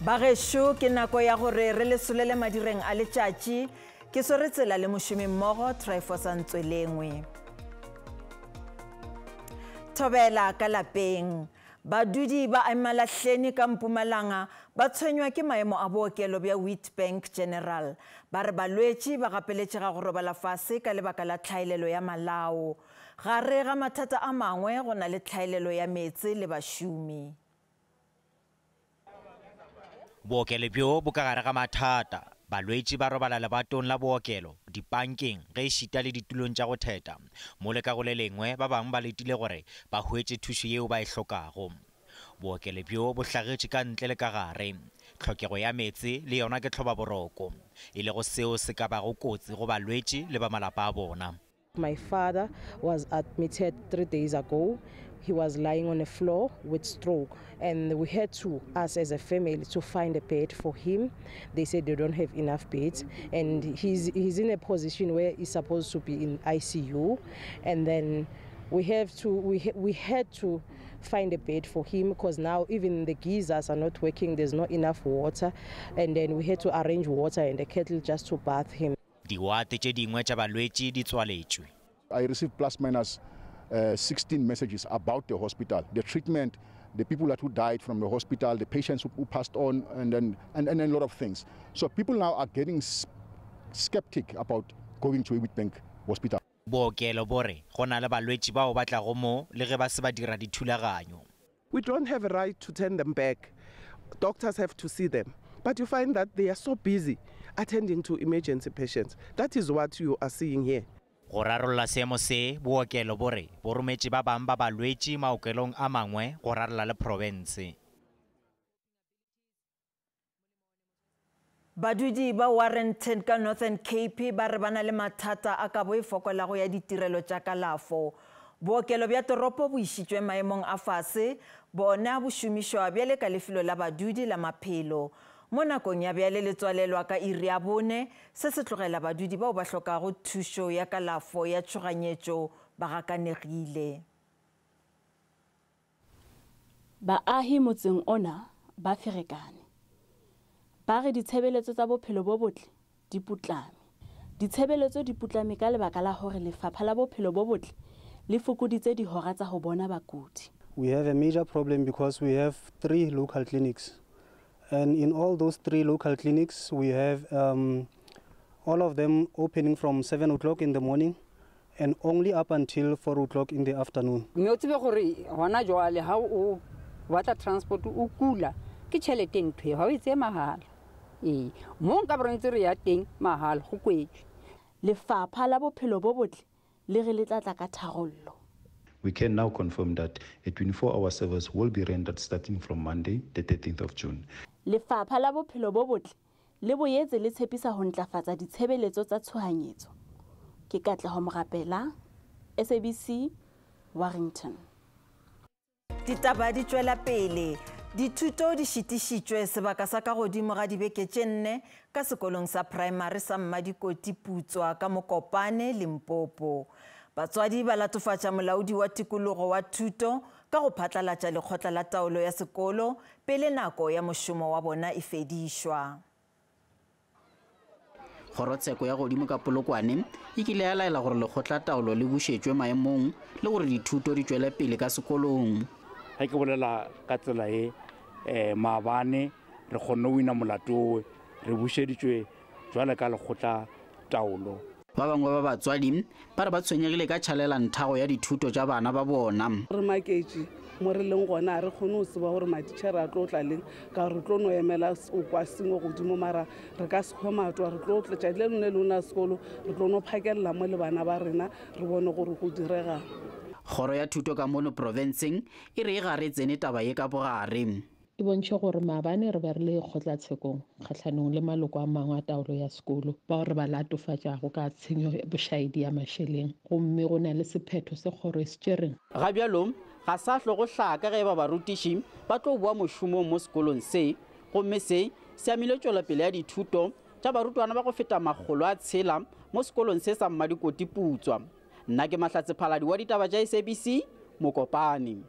Bagesho ke nako ya gore re le solele madireng a letšatši ke so re tsela le mošomi mmogo Trifosa Ntswelengwe. Thobela ka lapeng. Badudi ba eMalahleni ka Mpumalanga ba tshwenywa ke maemo a bookelo bja Witbank General. Ba re balwetši ba gapeletšega go robala fase ka lebaka la tlhaelelo ya malao. Gare ga mathata a mangwe go na le tlhaelelo ya metsi le bašomi. Bookelo bjo bo ka gare ga mathata. Balwetši ba robala lebatong la bookelo, dipankeng, ge ešita le ditulong tša go theta. Mo leka go le lengwe ba bangwe ba letile gore ba hwetše thušo yeo ba e hlokago. Bookelo bjo bo hlagetše ka ntle le ka gare. Tlhokego ya metsi le yona ke tlhobaboroko. E le go seo se ka bago kotsi go balwetši le ba malapa a bona. My father was admitted 3 days ago. He was lying on the floor with stroke, and we had to, us as a family, to find a bed for him. They said they don't have enough beds, and he's in a position where he's supposed to be in ICU, and then we had to find a bed for him because now even the geysers are not working. There's not enough water, and then we had to arrange water and a kettle just to bath him. Diwate tše dingwe tša balwetši di tswaletšwe. I received plus minus 16 messages about the hospital, the treatment, the people who died from the hospital, the patients who passed on, and a lot of things. So people now are getting skeptic about going to a Witbank hospital. Bookelo bore go na le balwetši bao ba tlago mo le ge ba se ba dira dithulaganyo. We don't have a right to turn them back. Doctors have to see them. But you find that they are so busy attending to emergency patients. That is what you are seeing here. Go rarolla seemo se, bookelo bore bo rometše ba bang ba balwetši maokelong a mangwe go rarolla le province. Badudi ba Warrenton ka Northern Cape ba re bana le mathata a kabo e fokolago ya ditirelo tša kalafo. Bookelo bja toropo bo išitšwe maemong a fase, bona bo šomišwa bjale ka lefelo la Badudi la maphelo. Mo nakong ya bjale le tswalelwa ka iri ya bone, se se tlogela badudi bao ba hlokago thušo ya kalafo ya tšhoganyetšo ba gakanegile. Baahi motseng ona ba ferekane. Ba re ditshebeletso tsa bophelo bo botle di putlame. Ditshebeletso di putlame ka lebaka la hore lefapha la bophelo bo botle le fokoditse dihora tsa ho bona bakudi. We have a major problem because we have 3 local clinics. And in all those 3 local clinics, we have all of them opening from 7 o'clock in the morning and only up until 4 o'clock in the afternoon. Water transport o kula ke tšhelete ntwe ha o itse mahala mo nka brantse re ya teng mahala go kwetšwe. Lefapha la bophelo bo botle le re le tlatla ka tharollo. We can now confirm that a 24-hour service will be rendered starting from Monday, the 13th of June. Lefapha la bophelo bo botle le boetse le tshepisa ho ntlafatsa ditshebeletso tsa tshohanyetso. Ke Katleho Morapela, SABC, Warrenton. Ditaba di tšwela pele. Dithuto di šitišitšwe sebaka sa ka godimo ga dibeke tše 4 ka sekolong sa primary sa Mmadikotiputsoa ka Mokopane, Limpopo. Batswadi ba latofatša molaodi wa tikologo wa thuto ka go phatlalatša lekgotla la taolo ya sekolo pele nako ya mošomo wa bona e fedišwa. Kgorotsheko ya godimo ka Polokwane e kile ya laela gore lekgotla taolo le bušetšwe maemong le gore dithuto di tšwele pele ka sekolong. Ha ke bolela ka tsela e maabane re kgonne o ina molato re bušeditšwe jwale ka lekgotla taolo. Ba bangwe ba batswadi ba re ba tshwenyegile ka tšhalelanthago ya dithuto tša bana ba bona. Re maketše mo re leng gona re kgone o tseba gore matitšhere a tlo tla leng ka re tlo no emela o kwa sengwe godimo mara re ka se kgwe matwa re tlo tletša le lone le ona sekolo re tlo no phakelela mo le bana ba rena re bone gore go direga. Kgoro ya thuto ka mono provinceng e re e gare tsene taba ye ka bogare. E bontšhe gore maabane re ba re le kgotlatshekong kgatlhanong le maloko a mangwe a taolo ya sekolo bao re ba latofatšago ka tshenyo bošaedi ya mašeleng gomme go na le sephetho se kgoro e se tšereng. Ga bjalong ga sa tlo go hlaka ge ba barutiši ba tlo boa mošomong mo sekolong se gomme se se amile tšwelopele ya dithuto tša barutwana ba go feta 600 mo sekolong se sa Mmadikotiputsoa. Nna ke Mahlatse-Phaladi wa ditaba tša SABC, Mokopane.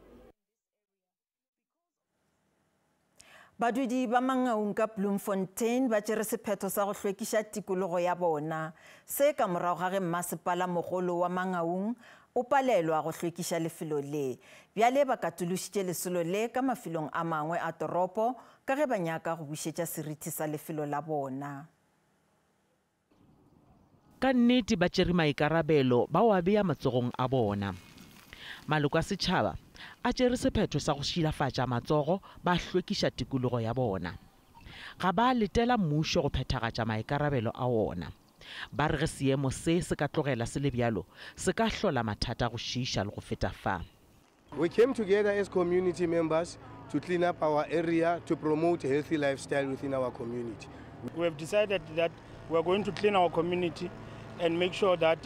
Badudi ba Mangaung ka Bloemfontein ba tšere sephetho sa go hlwekiša tikologo ya bona. Se ka morago ga ge mmasepala mogolo wa Mangaung o palelwa go hlwekiša lefelo le. Bjale ba katološitše lesolo le ka mafilong a mangwe a toropo ka ge ba nyaka go bušetša seriti sa lefelo la bona. Ka nnete ba tšere maikarabelo ba wa bea matsogong a bona. Maloko a setšhaba a tšere sephetho sa go šilafatša matsogo ba hlwekiša tikologo ya bona. Ga ba letela mmušo go phethagatša maikarabelo a ona. Ba re ge seemo se ka tlogela se le bjalo se ka hlola mathata go šiša le go feta fa. We came together as community members to clean up our area to promote a healthy lifestyle within our community. We have decided that we are going to clean our community and make sure that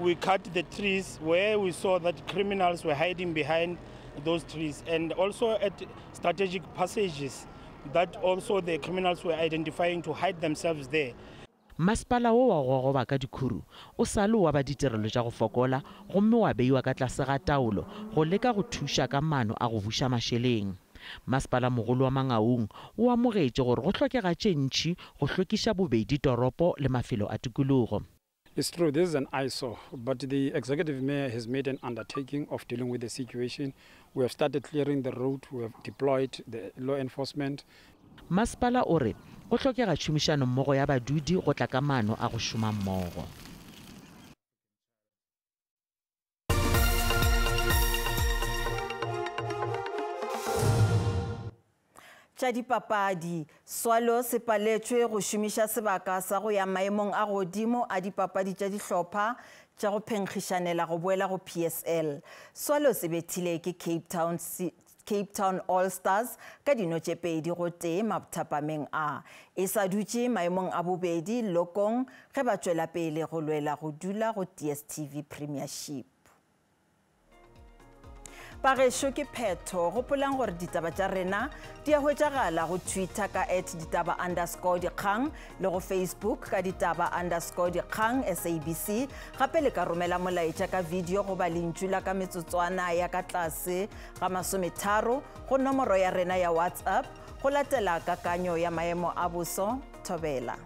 we cut the trees where we saw that criminals were hiding behind those trees, and also at strategic passages that also the criminals were identifying to hide themselves there. Masepala wo wa go goba ka dikhuru o sa le wa ba ditirelo tša go fokola gomme wa beiwa ka tlase ga taolo go leka go thuša ka maano a go buša mašeleng. Masepala mogolo wa Mangaung o amogetše gore go hlokega tše ntši go hlwekiša bobedi toropo le mafelo a tikologo. It's true, this is an eyesore, but the executive mayor has made an undertaking of dealing with the situation. We have started clearing the road, we have deployed the law enforcement. Masepala o re go hlokega tšhomišano mmogo ya badudi go tla ka maano a go šoma mmogo. Tša dipapadi, Swalo se paletšwe go šomiša sebaka sa go ya maemong a godimo a dipapadi tša dihlopha tša go phenkgišanela go boela go PSL. Swalo se bethile ke Cape Town All Stars ka dino tše pedi go tee mathapameng a. E sa dutše maemong a bobedi lokong ge ba tšwela pele go lwela go dula go DStv Premiership. Pagešo ke phetho gopolang gore ditaba tša rena di a hwetšagala go Twitter ka @ditaba_dikgang le go Facebook ka ditaba_dikgang SABC, gape le ka romela molaetša ka video go ba lentšu la ka metsotswana ya ka tlase ga 30 go nomoro ya rena ya WhatsApp go latela kakanyo ya maemo a boso thobela.